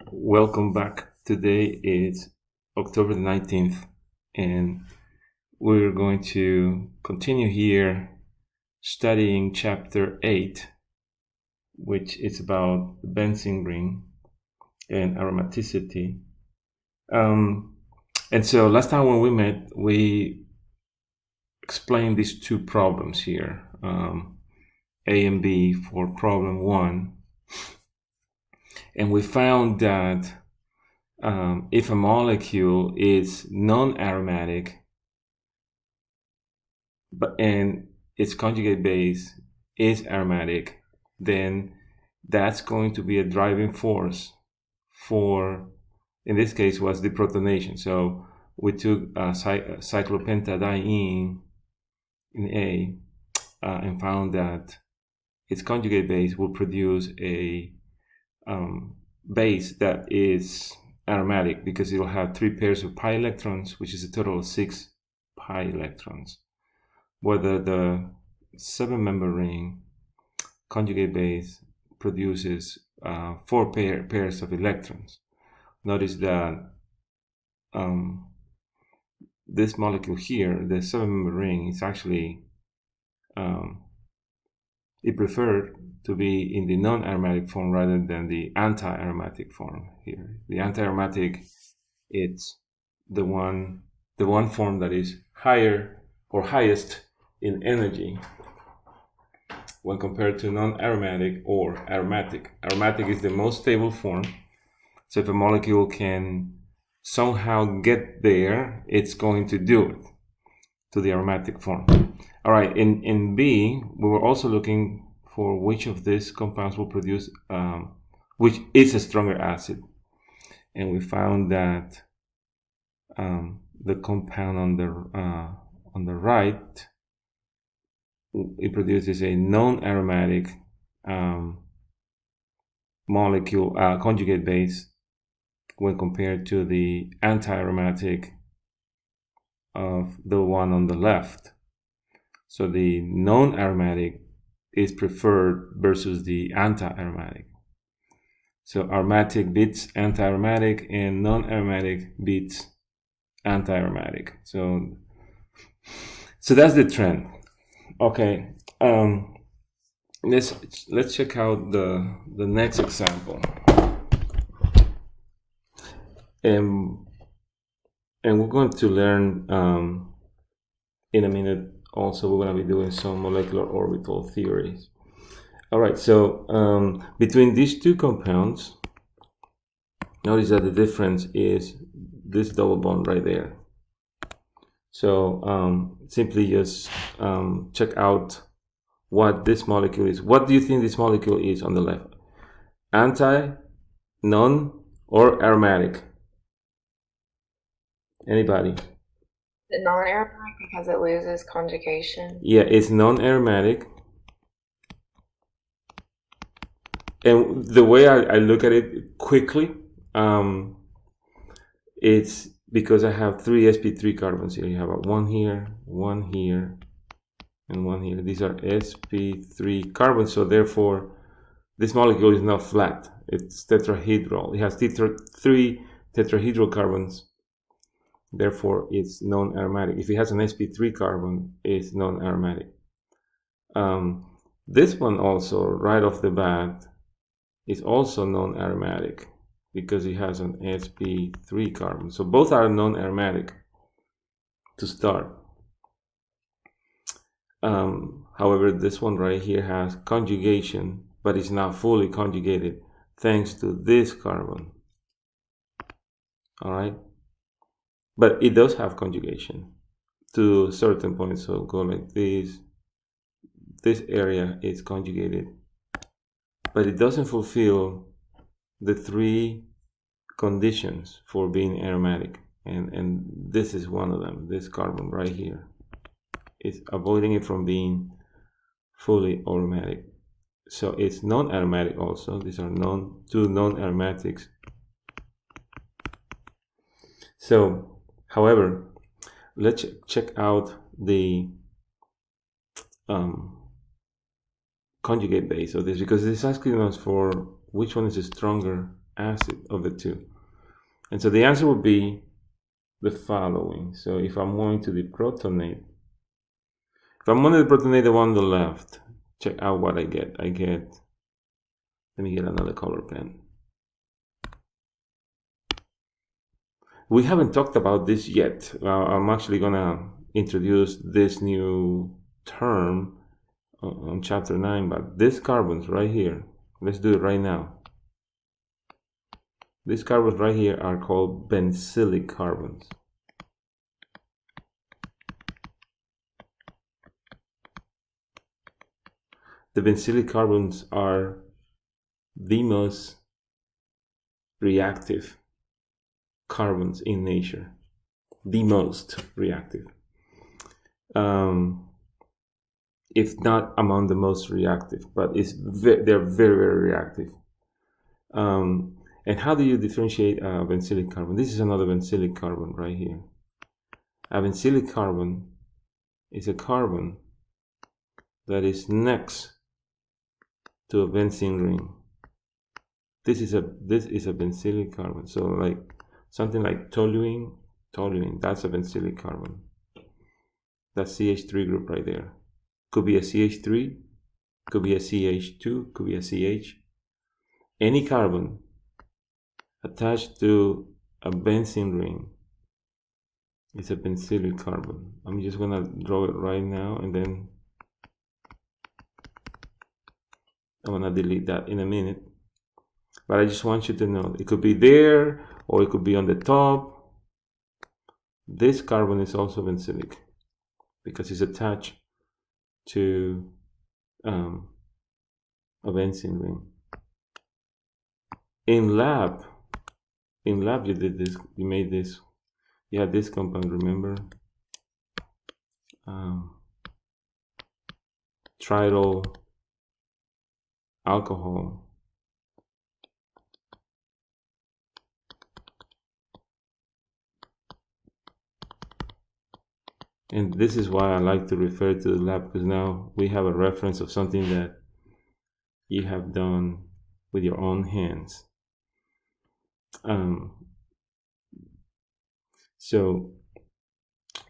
Welcome back. Today is October the 19th, and we're going to continue here studying chapter 8, which is about the benzene ring and aromaticity. And so last time when we met, we explained these two problems here, A and B for problem 1. And we found that if a molecule is non-aromatic and its conjugate base is aromatic, then that's going to be a driving force for, in this case, was deprotonation. So we took cyclopentadiene in A and found that its conjugate base will produce a base that is aromatic because it will have 3 pairs of pi electrons, which is a total of 6 pi electrons. Whether the 7-member ring conjugate base produces 4 pairs of electrons. Notice that this molecule here, the 7-member ring, is actually it preferred to be in the non-aromatic form rather than the anti-aromatic form here. The anti-aromatic, it's the one form that is higher or highest in energy when compared to non-aromatic or aromatic. Aromatic is the most stable form. So if a molecule can somehow get there, it's going to do it to the aromatic form. All right, in B, we were also looking for which of these compounds will produce, which is a stronger acid. And we found that the compound on the right, it produces a non-aromatic molecule conjugate base when compared to the anti-aromatic of the one on the left. So the non-aromatic is preferred versus the anti-aromatic. So aromatic beats anti-aromatic and non-aromatic beats anti-aromatic. So that's the trend. Okay, let's check out the next example. And we're going to learn in a minute. Also, we're going to be doing some molecular orbital theories. All right, so between these two compounds, notice that the difference is this double bond right there. So simply just check out what this molecule is. What do you think this molecule is on the left? Anti, non, or aromatic? Anybody? The non-aromatic because it loses conjugation. Yeah, it's non-aromatic. And the way I look at it quickly, it's because I have 3 sp3 carbons here. You have one here, and one here. These are sp3 carbons, so therefore this molecule is not flat. It's tetrahedral. It has 3 tetrahedral carbons. Therefore, it's non-aromatic. If it has an sp3 carbon, it's non-aromatic. This one also, right off the bat, is also non-aromatic because it has an sp3 carbon. So both are non-aromatic to start. However, this one right here has conjugation, but it's not fully conjugated thanks to this carbon. All right. But it does have conjugation to a certain point. So go like this. This area is conjugated, but it doesn't fulfill the 3 conditions for being aromatic. And this is one of them. This carbon right here is avoiding it from being fully aromatic. So it's non-aromatic also. These are 2 non-aromatics. So, however, let's check out the conjugate base of this, because it's asking us for which one is stronger acid of the two. And so the answer would be the following. So if I'm going to deprotonate, if I'm going to deprotonate the one on the left, check out what I get. Let me get another color pen. We haven't talked about this yet. I'm actually going to introduce this new term on chapter 9, but these carbons right here, let's do it right now. These carbons right here are called benzylic carbons. The benzylic carbons are the most reactive carbons in nature. The most reactive. If not among the most reactive, but they're very, very reactive. And how do you differentiate a benzylic carbon? This is another benzylic carbon right here. A benzylic carbon is a carbon that is next to a benzene ring. This is a benzylic carbon. So like something like toluene, that's a benzylic carbon. That's CH3 group right there. Could be a CH3, could be a CH2, could be a CH. Any carbon attached to a benzene ring is a benzylic carbon. I'm just gonna draw it right now, and then I'm gonna delete that in a minute. But I just want you to know it could be there or it could be on the top. This carbon is also benzylic because it's attached to a benzene ring. In lab you did this, you made this, you had this compound, remember? Trityl alcohol. And this is why I like to refer to the lab, because now we have a reference of something that you have done with your own hands. So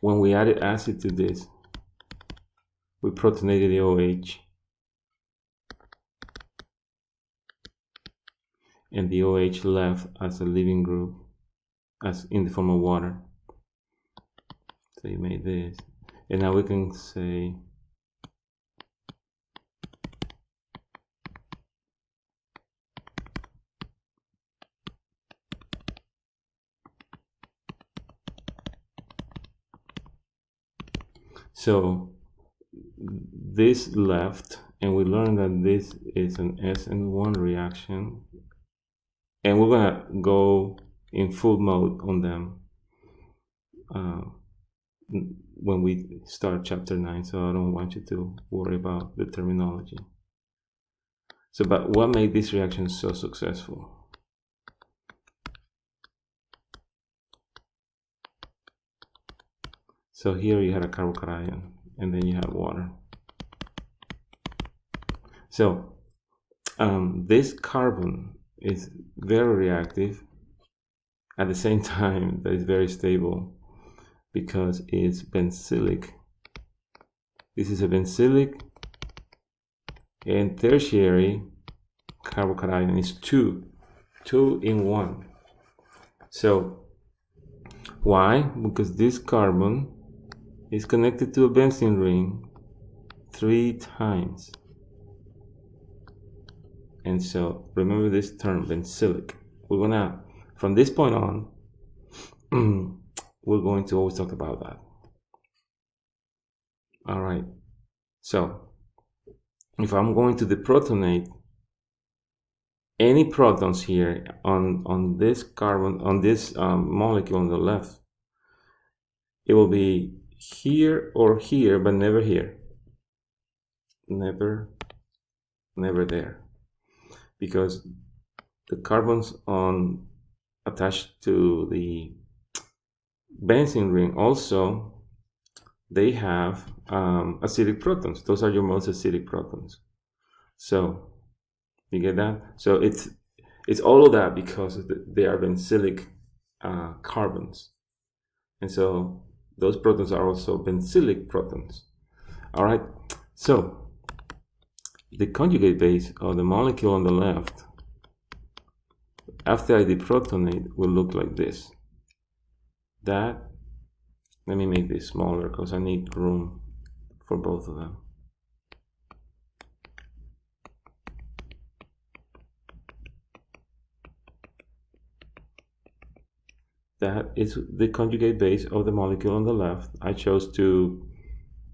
when we added acid to this, we protonated the OH, and the OH left as a leaving group, as in the form of water. So you made this, and now we can say so this left, and we learned that this is an SN1 reaction, and we're gonna go in full mode on them when we start chapter 9, so I don't want you to worry about the terminology. So, but what made this reaction so successful? So here you had a carbocation, and then you had water. So this carbon is very reactive, at the same time that is very stable, because it's benzylic. This is a benzylic, and tertiary carbocation is two in one. So why? Because this carbon is connected to a benzene ring 3 times. And so remember this term, benzylic. We're gonna, from this point on, we're going to always talk about that. All right. So if I'm going to deprotonate any protons here on this carbon, on this molecule on the left, it will be here or here, but never here. Never there. Because the carbons attached to the benzene ring also, they have acidic protons. Those are your most acidic protons. So you get that? So it's It's all of that because they are benzylic carbons. And so those protons are also benzylic protons. All right, so the conjugate base of the molecule on the left, after I deprotonate, will look like this. Let me make this smaller because I need room for both of them. That is the conjugate base of the molecule on the left. I chose to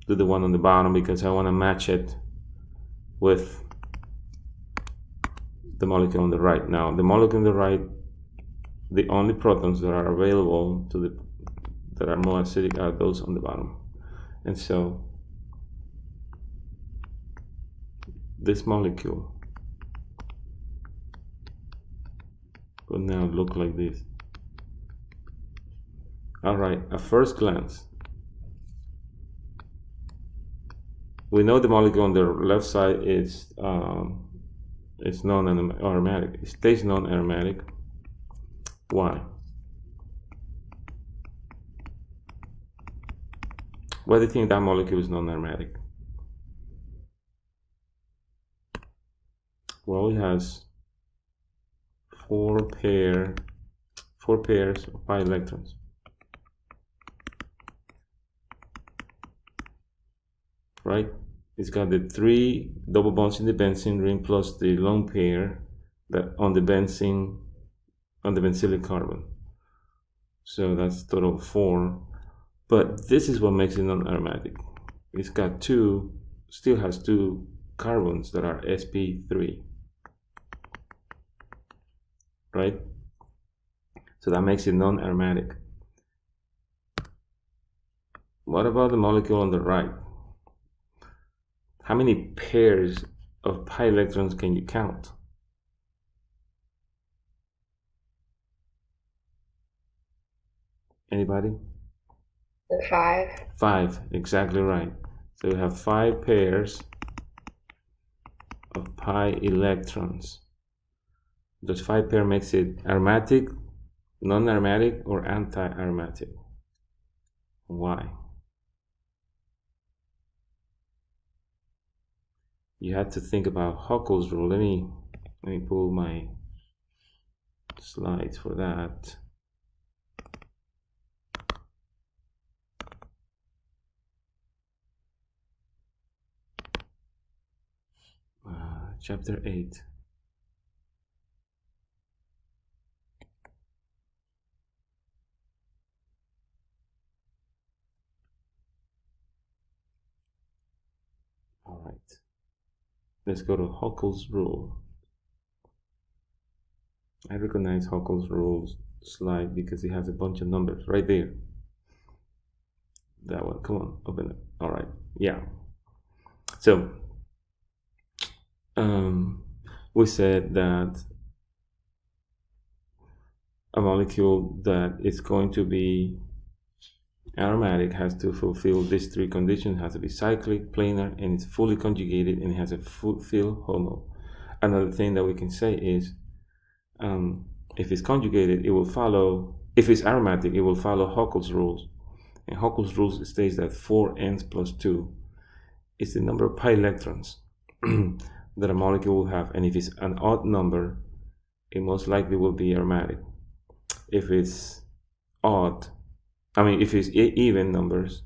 do the one on the bottom because I want to match it with the molecule on the right. Now, the molecule on the right, the only protons that are available that are more acidic are those on the bottom. And so this molecule will now look like this. All right, at first glance, we know the molecule on the left side is non-aromatic. It stays non-aromatic. Why? Why do you think that molecule is non-aromatic? Well, it has four pairs of pi electrons. Right? It's got the 3 double bonds in the benzene ring plus the lone pair that on the benzylic carbon. So that's total of 4. But this is what makes it non-aromatic. It's got still has 2 carbons that are sp3. Right? So that makes it non-aromatic. What about the molecule on the right? How many pairs of pi electrons can you count? Anybody? 5. 5, exactly right. So we have 5 pairs of pi electrons. Does 5 pair makes it aromatic, non-aromatic, or anti-aromatic? Why? You have to think about Huckel's rule. Let me pull my slides for that. Chapter 8. All right. Let's go to Huckel's rule. I recognize Huckel's rules slide because it has a bunch of numbers right there. That one, come on, open it. All right, yeah. So we said that a molecule that is going to be aromatic has to fulfill these 3 conditions. It has to be cyclic, planar, and it's fully conjugated, and it has a full HOMO. Another thing that we can say is if it's conjugated, it will follow, if it's aromatic, it will follow Huckel's rules. And Huckel's rules states that 4n plus 2 is the number of pi electrons that a molecule will have. And if it's an odd number, it most likely will be aromatic. If it's if it's even numbers,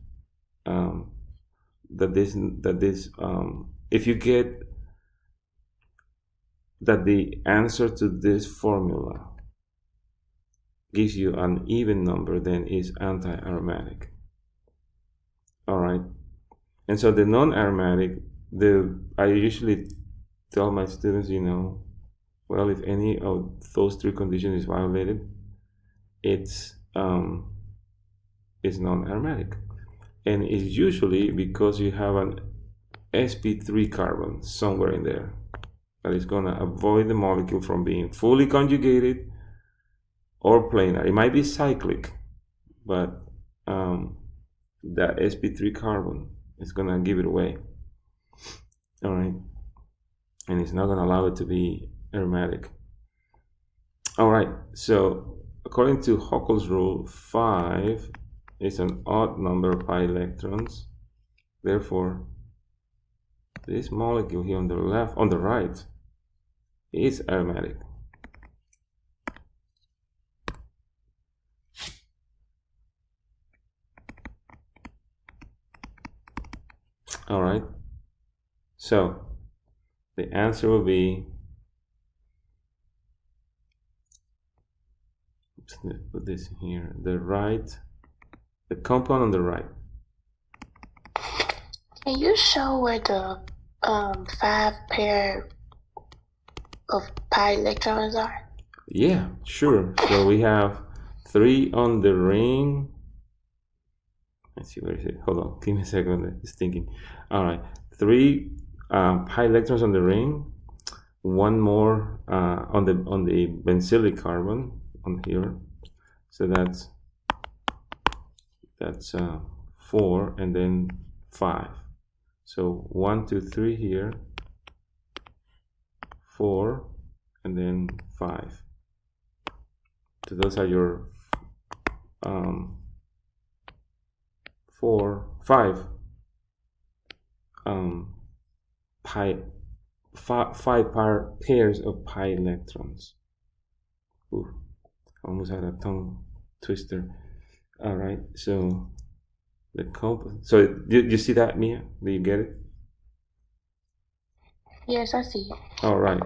if you get that the answer to this formula gives you an even number, then it's anti-aromatic. All right. And so the non-aromatic, I usually tell my students, well, if any of those 3 conditions is violated, it's non-aromatic. And it's usually because you have an sp3 carbon somewhere in there that is going to avoid the molecule from being fully conjugated or planar. It might be cyclic, but that sp3 carbon is going to give it away. All right. And it's not going to allow it to be aromatic. All right. So according to Huckel's rule, 5 is an odd number of pi electrons. Therefore, this molecule here on the left, on the right, is aromatic. All right. So the answer will be, let's put this here, the compound on the right. Can you show where the 5 pair of pi electrons are? Yeah, sure. So we have 3 on the ring. Let's see, where is it? Hold on, give me a second. It's thinking. All right, 3 pi electrons on the ring. 1 more on the benzylic carbon on here. So that's 4, and then 5. So 1, 2, 3 here, 4, and then 5. So those are your 5 pairs of pi electrons. Ooh, almost had a tongue twister. All right, so so you see that, Mia? Do you get it? Yes, I see. All right.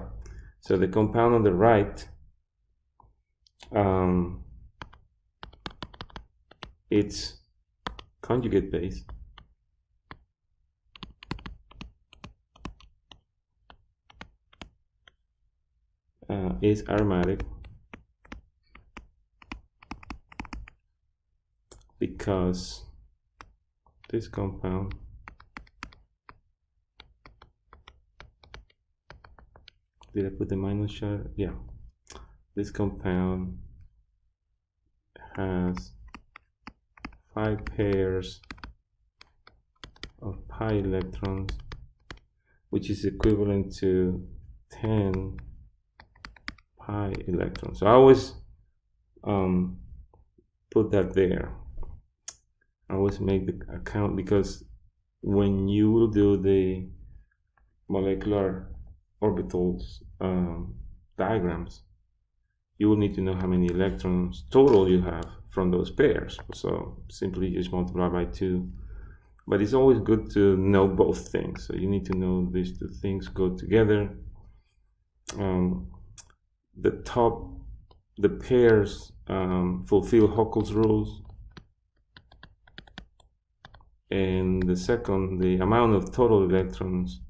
So the compound on the right, its conjugate base is aromatic because this compound did I put the minus chart? Yeah. This compound has 5 pairs of pi electrons, which is equivalent to 10 pi electrons. So I always put that there. I always make the account, because when you will do the molecular orbitals diagrams, you will need to know how many electrons total you have from those pairs. So simply just multiply by 2. But it's always good to know both things. So you need to know these 2 things go together. The pairs fulfill Huckel's rules. And the second, the amount of total electrons,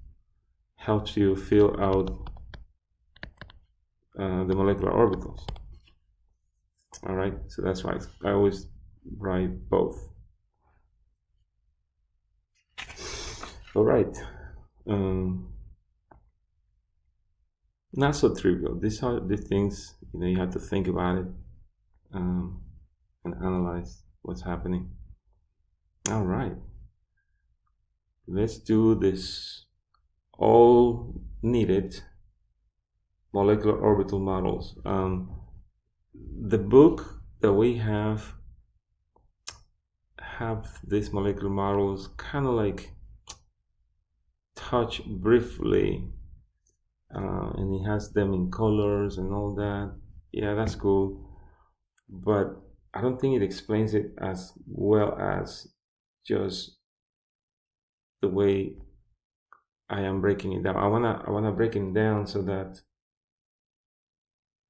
helps you fill out the molecular orbitals. All right, so that's why I always write both. All right, not so trivial. These are the things, you have to think about it and analyze what's happening. All right, let's do this all needed molecular orbital models. The book that we have these molecular models kind of like touch briefly, and it has them in colors and all that. Yeah, that's cool, but I don't think it explains it as well as just the way I am breaking it down. I wanna break it down so that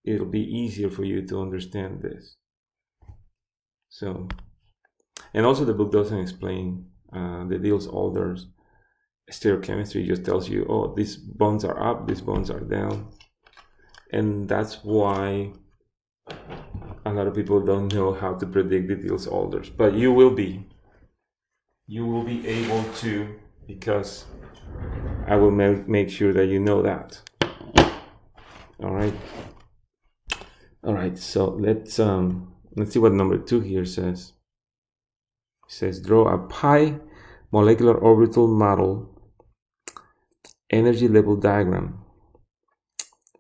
it'll be easier for you to understand this. So, and also the book doesn't explain the Diels-Alders stereochemistry. It just tells you, oh, these bonds are up, these bonds are down, and that's why a lot of people don't know how to predict the Diels-Alders. But you will be able to, because I will make sure that you know that. All right. So let's see what number 2 here says. It says, draw a pi molecular orbital model energy level diagram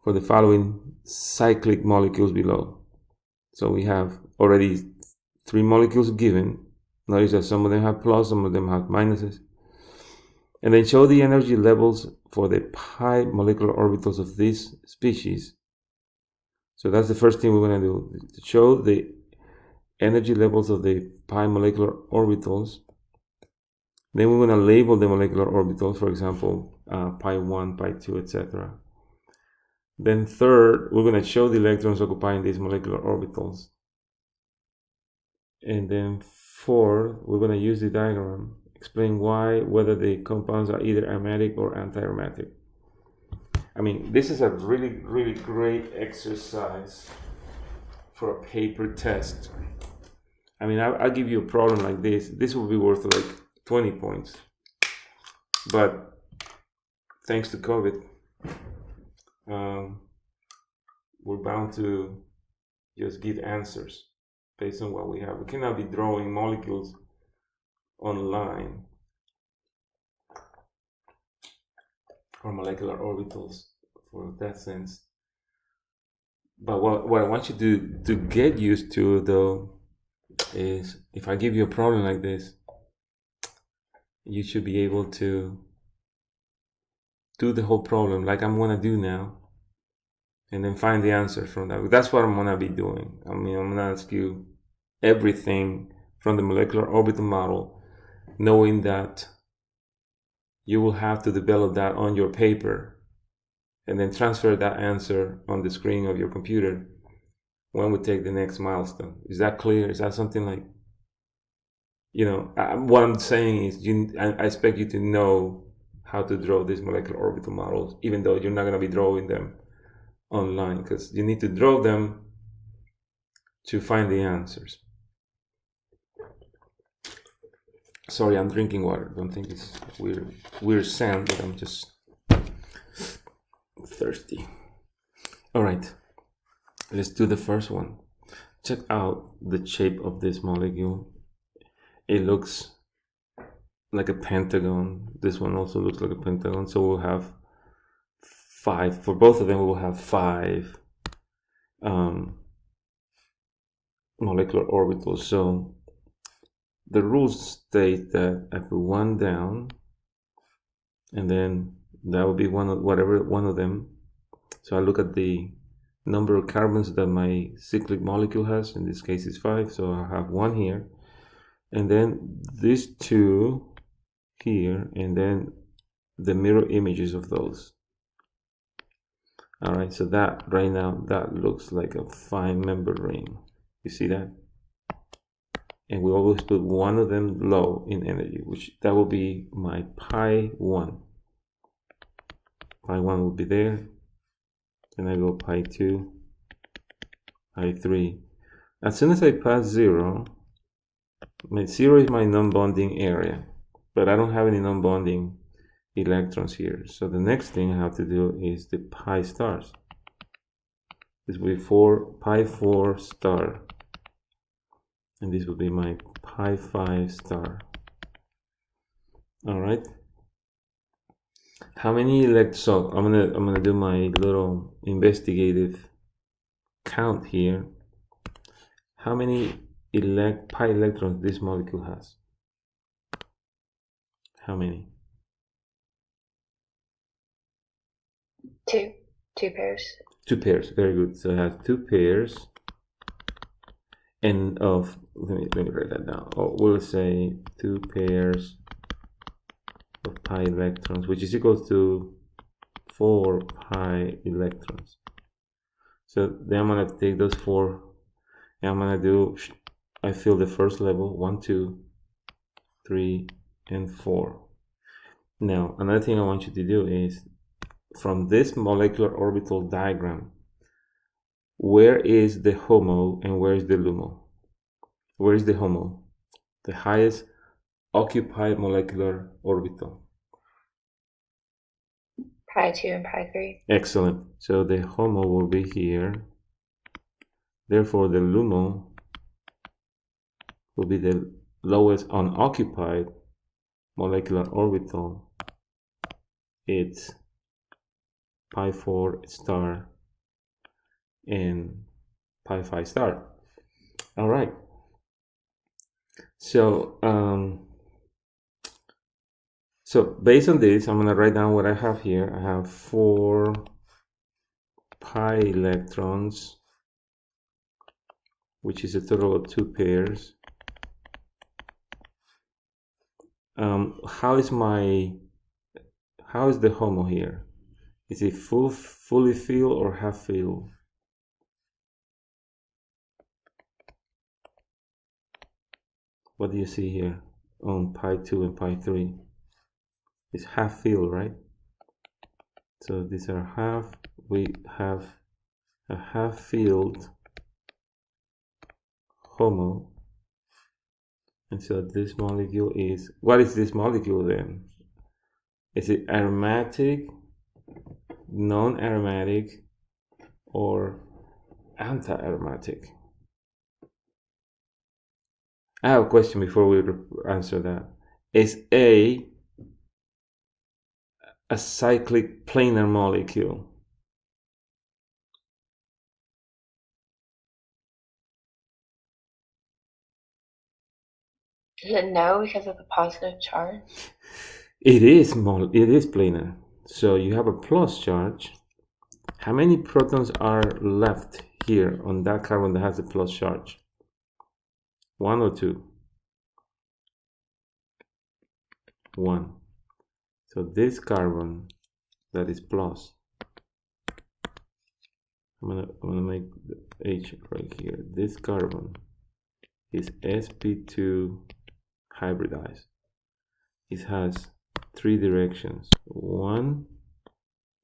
for the following cyclic molecules below. So we have already 3 molecules given. Notice that some of them have plus, some of them have minuses. And then show the energy levels for the pi molecular orbitals of this species. So that's the first thing we're going to do, to show the energy levels of the pi molecular orbitals. Then we're going to label the molecular orbitals, for example, pi 1, pi 2, etc. Then third, we're going to show the electrons occupying these molecular orbitals. And then fourth, we're going to use the diagram, explain why, whether the compounds are either aromatic or anti-aromatic. I mean, this is a really, really great exercise for a paper test. I mean, I'll give you a problem like this. This will be worth like 20 points. But thanks to COVID, we're bound to just give answers based on what we have. We cannot be drawing molecules online or molecular orbitals for that sense. But what I want you to get used to, though, is if I give you a problem like this, you should be able to do the whole problem like I'm going to do now, and then find the answer from that. That's what I'm going to be doing. I mean, I'm going to ask you everything from the molecular orbital model, knowing that you will have to develop that on your paper and then transfer that answer on the screen of your computer when we take the next milestone. Is that clear? Is that something like, what I'm saying is I expect you to know how to draw these molecular orbital models, even though you're not going to be drawing them online, because you need to draw them to find the answers. Sorry, I'm drinking water. Don't think it's weird sound, but I'm just thirsty. All right, let's do the first one. Check out the shape of this molecule. It looks like a pentagon. This one also looks like a pentagon. So we'll have 5. For both of them, we will have 5 molecular orbitals. So the rules state that I put 1 down, and then that will be whatever one of them. So I look at the number of carbons that my cyclic molecule has. In this case, it's 5. So I have 1 here, and then these 2 here, and then the mirror images of those. All right, so that right now, that looks like a 5-member ring. You see that? And we always put one of them low in energy, which that will be my pi 1. Pi 1 will be there. Then I go pi 2, pi 3. As soon as I pass 0, my 0 is my non-bonding area, but I don't have any non-bonding electrons here. So the next thing I have to do is the pi stars. This will be pi 4 star. And this will be my pi 5 star. All right. How many electrons? So I'm gonna do my little investigative count here. How many pi electrons this molecule has? How many? 2 pairs. 2 pairs. Very good. So it has 2 pairs. And of, let me write that down. We'll say 2 pairs of pi electrons, which is equal to 4 pi electrons. So then I'm gonna take those 4, and I'm gonna do, I fill the first level, 1, 2, 3, and 4. Now, another thing I want you to do is, from this molecular orbital diagram, where is the HOMO and where is the LUMO? Where is the HOMO? The highest occupied molecular orbital. Pi 2 and pi 3. Excellent. So the HOMO will be here. Therefore, the LUMO will be the lowest unoccupied molecular orbital. It's pi 4 star and pi phi star. All right. So so based on this, I'm going to write down what I have here. I have 4 pi electrons, which is a total of 2 pairs. How is the HOMO here? Is it fully filled or half filled? What do you see here on pi 2 and pi 3? It's half filled, right? So these are half. We have a half filled HOMO. And so this molecule is, what is this molecule then? Is it aromatic, non-aromatic, or anti-aromatic? I have a question before we answer that. Is A cyclic planar molecule? No, because of the positive charge. It is planar. So you have a plus charge. How many protons are left here on that carbon that has a plus charge? 1 or 2? 1. So this carbon that is plus, I'm gonna make the H right here. This carbon is sp2 hybridized. It has 3 directions: 1,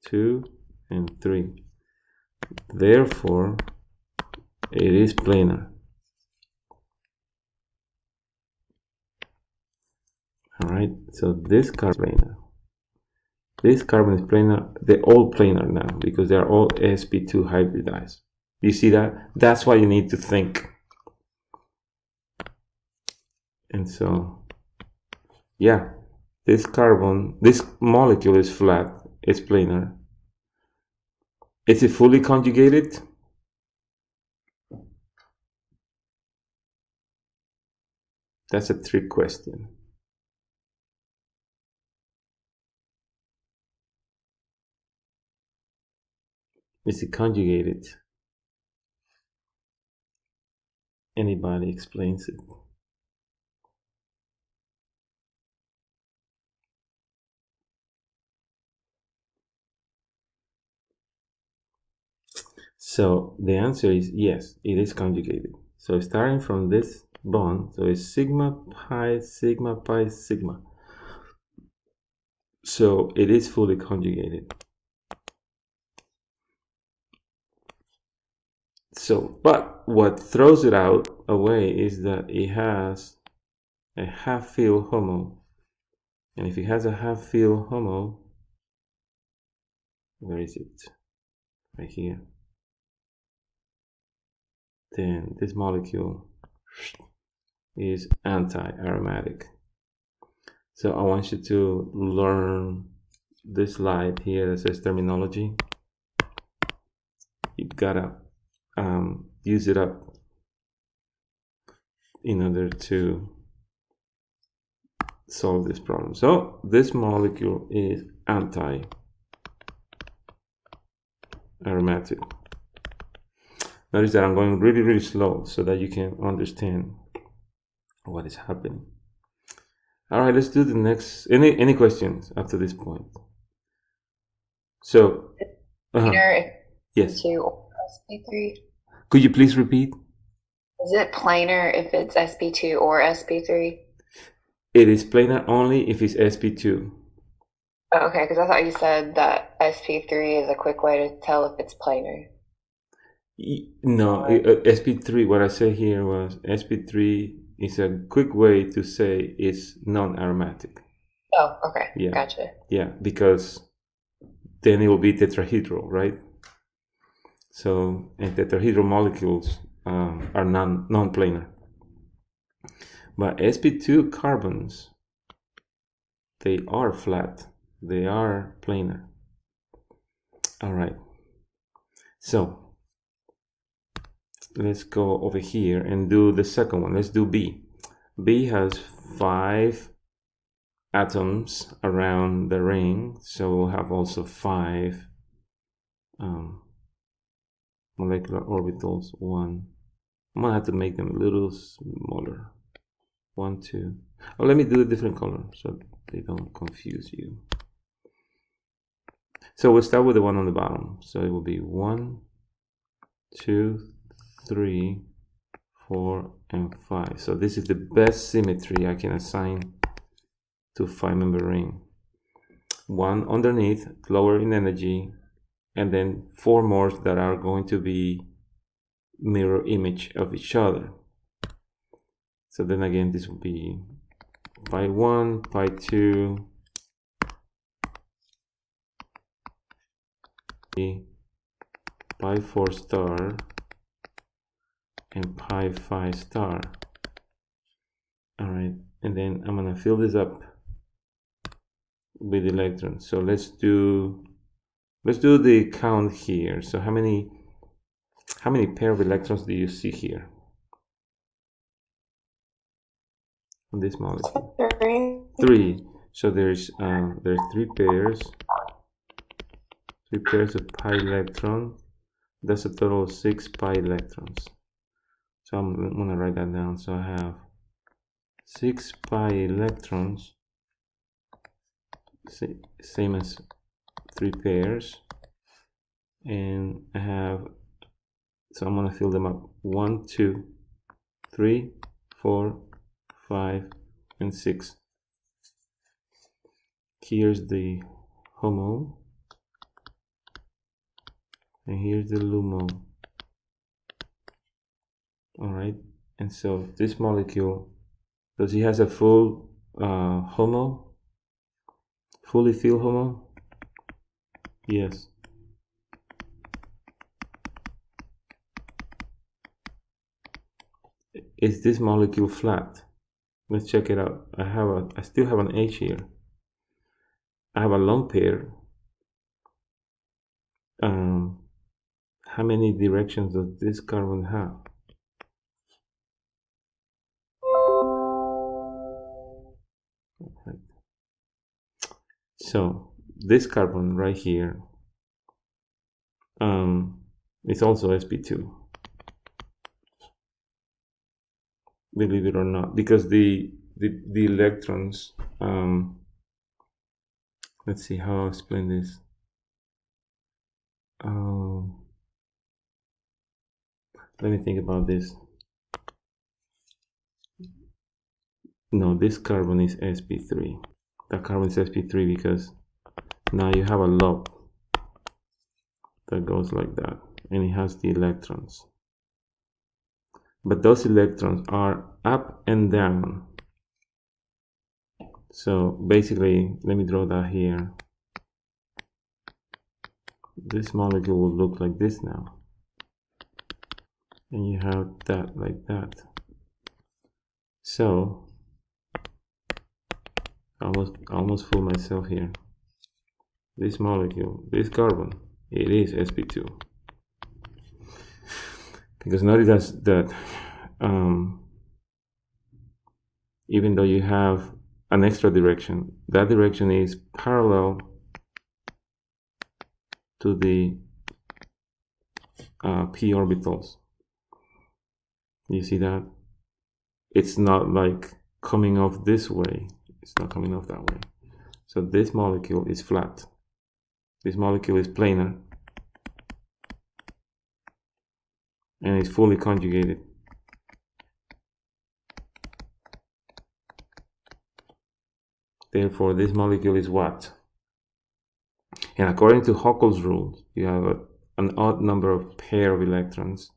2, and 3. Therefore, it is planar. Alright, so this carbon is planar. This carbon is planar. They're all planar now because they're all sp2 hybridized. You see that? That's why you need to think. And so, yeah, this molecule is flat. It's planar. Is it fully conjugated? That's a trick question. Is it conjugated? Anybody explains it? So the answer is yes, it is conjugated. So starting from this bond, so it's sigma pi sigma pi sigma. So it is fully conjugated. So, but what throws it out away is that it has a half-filled HOMO. And if it has a half-filled HOMO, where is it? Right here. Then this molecule is anti-aromatic. So I want you to learn this slide here that says terminology. You gotta use it up in order to solve this problem. So this molecule is anti-aromatic. Notice that I'm going really, really slow so that you can understand what is happening. All right, let's do the next. Any questions up to this point? So, yes. SP2 or SP3? Could you please repeat? Is it planar if it's SP2 or SP3? It is planar only if it's sp2. Oh, okay, because I thought you said that SP3 is a quick way to tell if it's planar. No, sp3, what I said here was sp3 is a quick way to say it's non-aromatic. Oh, okay. Yeah. Gotcha. Yeah, because then it will be tetrahedral, right? So, and tetrahedral molecules are non-planar. But sp2 carbons, they are flat. They are planar. All right. So, let's go over here and do the second one. Let's do B. B has 5 atoms around the ring, so we'll have also 5 molecular orbitals. I'm gonna have to make them a little smaller. 1, 2. Oh, let me do a different color so they don't confuse you. So we'll start with the one on the bottom. So it will be 1, 2, 3, 4, and 5. So this is the best symmetry I can assign to 5-member ring. 1 underneath, lower in energy, and then 4 more that are going to be mirror image of each other. So then again, this will be pi 1, pi 2, pi 4 star, and pi 5 star. All right, and then I'm gonna fill this up with electrons. So let's do the count here. So how many pair of electrons do you see here on this molecule? 3. So there's 3 pairs of pi electrons. That's a total of 6 pi electrons. So I'm gonna write that down. So I have 6 pi electrons, same as 3 pairs, and I have, so I'm gonna fill them up. 1, 2, 3, 4, 5, and 6. Here's the HOMO, and here's the LUMO. All right, and so this molecule, does it has a full HOMO? Fully filled HOMO? Yes. Is this molecule flat? Let's check it out. I still have an H here. I have a lone pair. How many directions does this carbon have? Right. So this carbon right here is also sp2, believe it or not, because the electrons, let's see how I'll explain this. Let me think about this. No, this carbon is sp3. That carbon is sp3 because now you have a lobe that goes like that, and it has the electrons. But those electrons are up and down. So basically, let me draw that here. This molecule will look like this now. And you have that like that. So I almost fooled myself here. This molecule, this carbon, it is sp2. Because notice that even though you have an extra direction, that direction is parallel to the p orbitals. You see that? It's not like coming off this way. It's not coming off that way. So this molecule is flat. This molecule is planar. And it's fully conjugated. Therefore, this molecule is what? And according to Huckel's rule, you have an odd number of pair of electrons.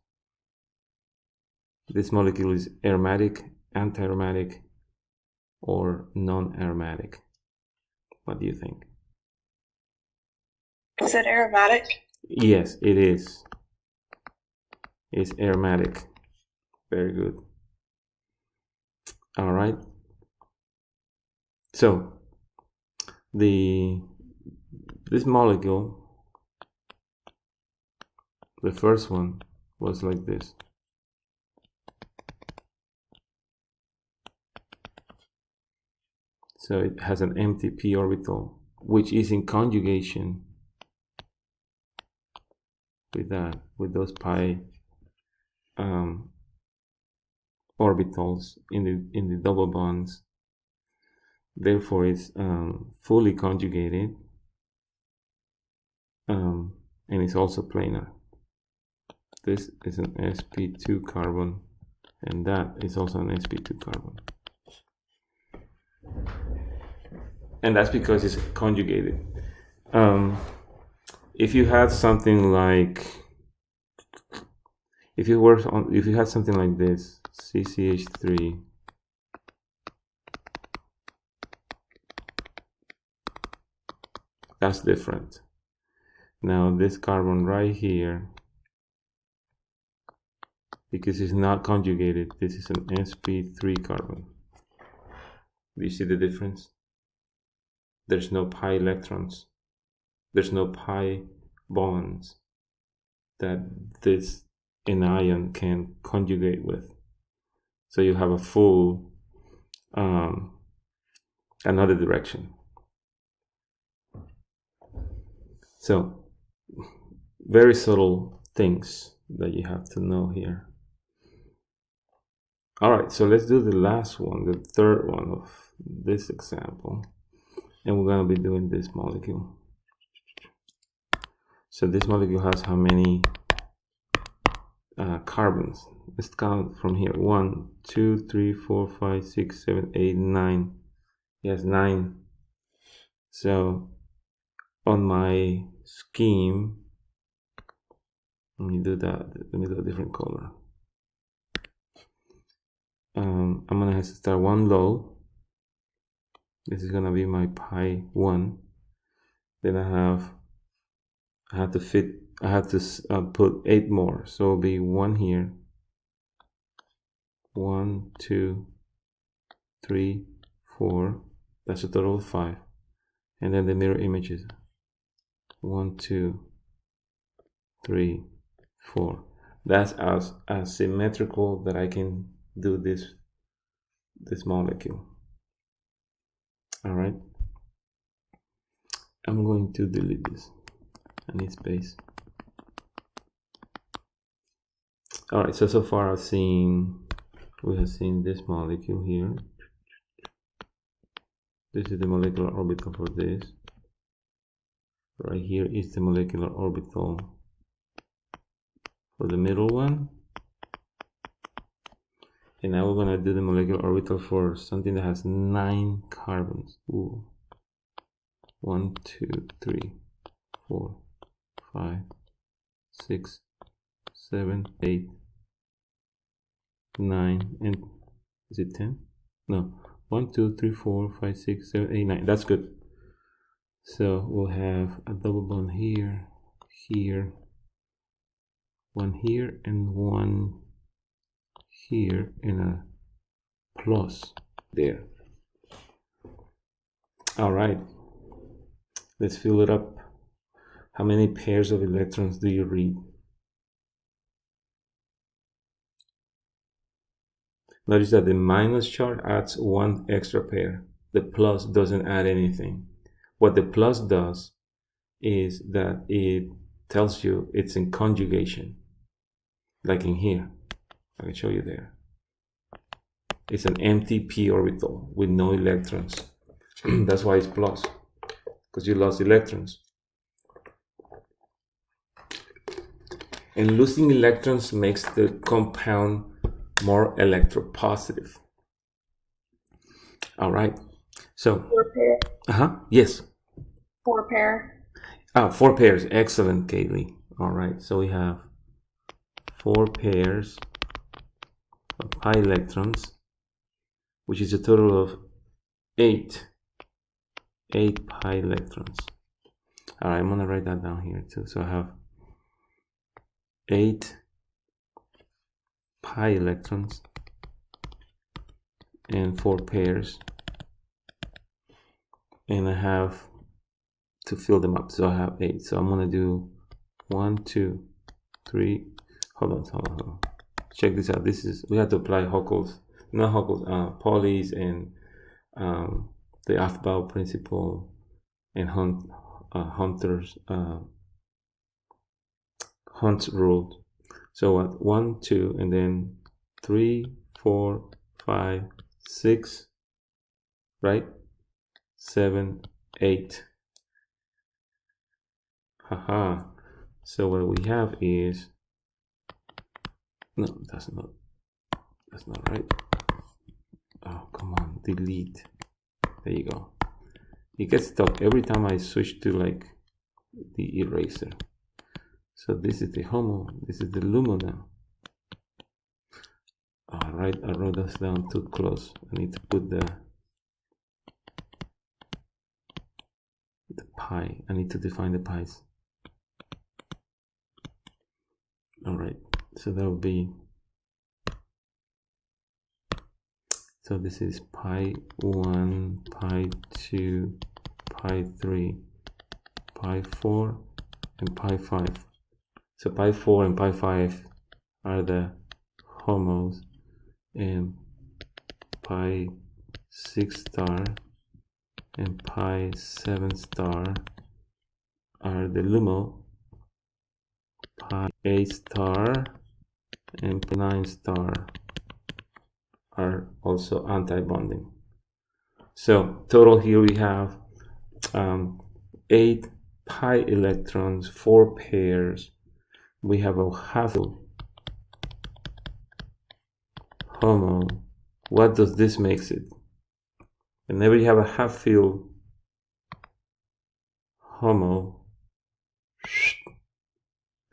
This molecule is aromatic, anti-aromatic, or non-aromatic. What do you think? Is it aromatic? Yes, it is. It's aromatic. Very good. All right. So this molecule, the first one was like this. So it has an empty p orbital, which is in conjugation with that, with those pi orbitals in the double bonds. Therefore, it's fully conjugated, and it's also planar. This is an sp2 carbon, and that is also an sp2 carbon. And that's because it's conjugated. If you had something like, if you had something like this, CCH3, that's different. Now this carbon right here, because it's not conjugated, this is an sp3 carbon. Do you see the difference? There's no pi electrons. There's no pi bonds that this anion can conjugate with. So you have a full another direction. So very subtle things that you have to know here. All right, so let's do the last one, the third one of this example. And we're going to be doing this molecule. So this molecule has how many carbons? Let's count from here. 1, 2, 3, 4, 5, 6, 7, 8, 9. Yes, 9. So on my scheme, let me do that. Let me do a different color. I'm going to have to start one low. This is going to be my pi 1. Then I have to put 8 more. So it'll be 1 here. 1, 2, 3, 4. That's a total of 5. And then the mirror images. 1, 2, 3, 4. That's as symmetrical that I can do this molecule. All right. I'm going to delete this. I need space. All right. So far we have seen this molecule here. This is the molecular orbital for this. Right here is the molecular orbital for the middle one. And now we're going to do the molecular orbital for something that has 9 carbons. Ooh. 1, 2, 3, 4, 5, 6, 7, 8, 9, and is it 10? No. 1, 2, 3, 4, 5, 6, 7, 8, 9. That's good. So we'll have a double bond here, here, one here, and one here, and a plus there. All right, let's fill it up. How many pairs of electrons do you read? Notice that the minus charge adds 1 extra pair. The plus doesn't add anything. What the plus does is that it tells you it's in conjugation, like in here. I can show you there. It's an empty p orbital with no electrons. That's why it's plus, because you lost electrons. And losing electrons makes the compound more electropositive. All right. So 4 pair. Yes. 4 pair. 4 pairs. Excellent, Kaylee. All right. So we have 4 pairs of pi electrons, which is a total of 8 pi electrons. All right. I'm gonna write that down here too. So I have 8 pi electrons and 4 pairs, and I have to fill them up. So I have 8. So I'm gonna do 1, 2, 3. Hold on. Check this out. We have to apply Huckel's, not Huckel's, Pauli's and the Aufbau principle and Hunter's Hunt's rule. So what? 1, 2, and then 3, 4, 5, 6, right? 7, 8. Haha. So what we have is, no, that's not right. Oh, come on, delete. There you go. It gets stuck every time I switch to like the eraser. So this is the HOMO, this is the LUMO now. All right, I wrote this down too close. I need to put the pi. I need to define the pi's. All right, so that will be, so this is pi 1, pi 2, pi 3, pi 4, and pi 5. So pi 4 and pi 5 are the HOMOs, and pi 6 star and pi 7 star are the LUMO. Pi 8 star and pi 9 star are also anti-bonding. So total here we have 8 pi electrons, 4 pairs. We have a half HOMO. What does this make it? Whenever you have a half field HOMO,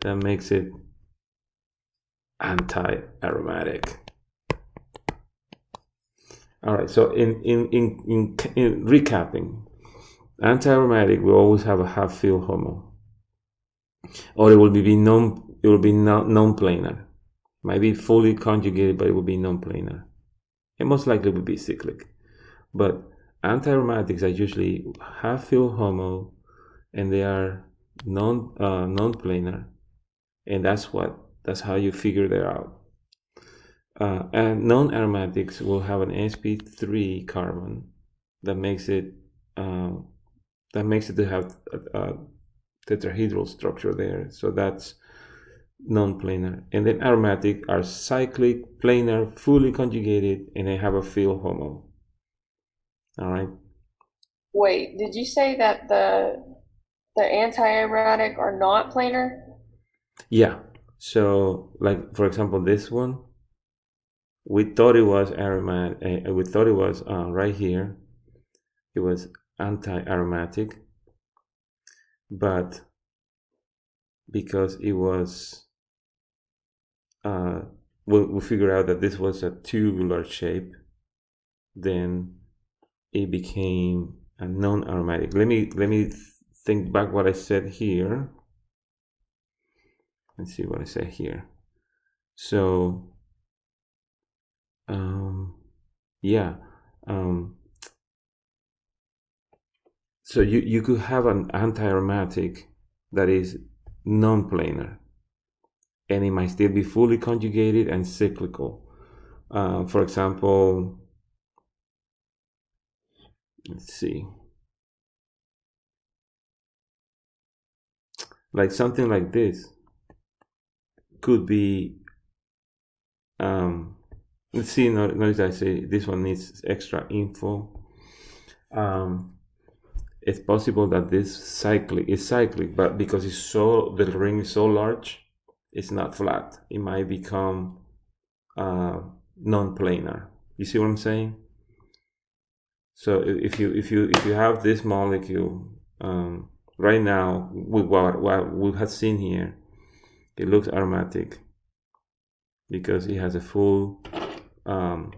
that makes it anti-aromatic. All right, so in recapping, anti-aromatic will always have a half field HOMO, or it will be non-planar. Might be fully conjugated, but it will be non-planar. It most likely will be cyclic. But anti-aromatics are usually half field HOMO, and they are non-planar, and that's how you figure that out. And non-aromatics will have an sp3 carbon that makes it to have a tetrahedral structure there. So that's non-planar. And then aromatic are cyclic, planar, fully conjugated, and they have a field HOMO. All right. Wait, did you say that the anti-aromatic are not planar? Yeah. So, like for example, this one, we thought it was aromatic. We thought it was right here. It was anti-aromatic, but because it was, we'll figure out that this was a tubular shape, then it became a non-aromatic. Let me think back what I said here. Let's see what I said here. So yeah, so you could have an anti-aromatic that is non-planar, and it might still be fully conjugated and cyclical. For example, let's see, like something like this could be, let's see, notice I say this one needs extra info. It's possible that this is cyclic, but because the ring is so large, it's not flat. It might become non-planar. You see what I'm saying? So if you have this molecule right now, with what we have seen here, it looks aromatic because it has a full HOMO,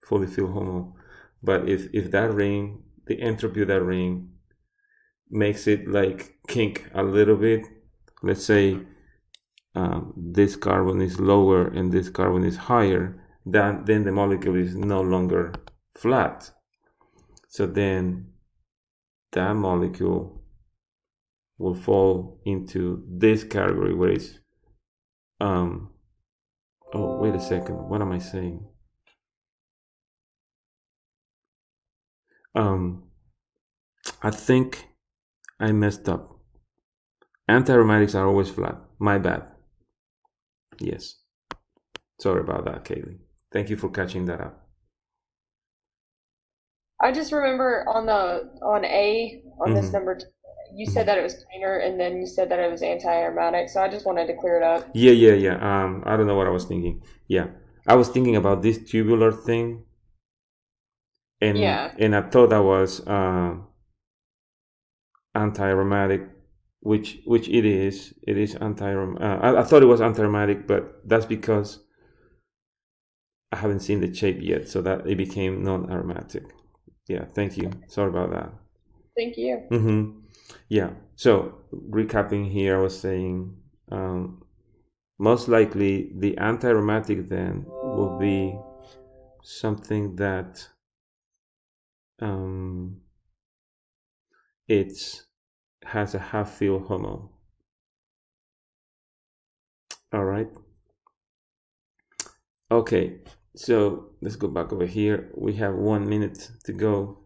fully filled HOMO. But if that ring, the entropy of that ring makes it like kink a little bit, let's say this carbon is lower and this carbon is higher, then the molecule is no longer flat. So then that molecule will fall into this category where it's oh, wait a second, what am I saying? I think I messed up. Antiaromatics are always flat. My bad. Yes. Sorry about that, Kaylee. Thank you for catching that up. I just remember on A on this number, you said that it was planar, and then you said that it was anti-aromatic. So I just wanted to clear it up. Yeah. I don't know what I was thinking. Yeah, I was thinking about this tubular thing, and I thought that was anti-aromatic, which it is. It is I thought it was anti-aromatic, but that's because I haven't seen the shape yet, so that it became non-aromatic. Yeah, thank you. Sorry about that. Thank you. Yeah. So recapping here, I was saying most likely the anti-aromatic then will be something that it has a half-fill HOMO. All right. Okay, so let's go back over here. We have 1 minute to go.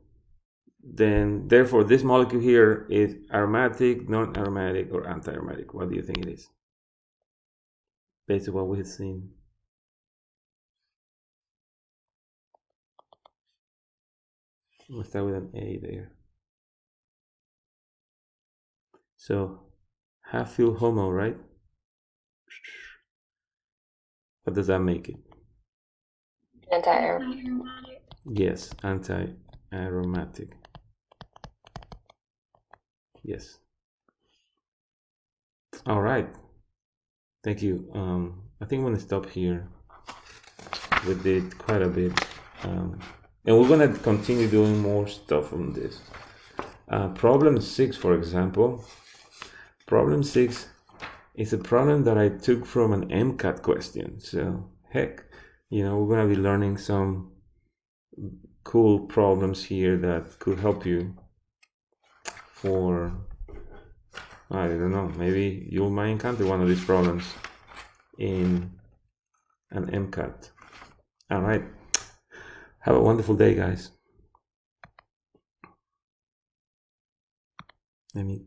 Then, therefore, this molecule here is aromatic, non-aromatic, or anti-aromatic. What do you think it is? Based on what we've seen. We'll start with an A there. So, half-fill HOMO, right? What does that make it? Anti-aromatic. Yes, anti-aromatic. Yes. All right. Thank you. I think I'm going to stop here. We did quite a bit. And we're going to continue doing more stuff on this. Problem 6, for example. Problem 6 is a problem that I took from an MCAT question. So, heck, we're going to be learning some cool problems here that could help you for, I don't know, maybe you might encounter one of these problems in an MCAT. All right. Have a wonderful day, guys. Let me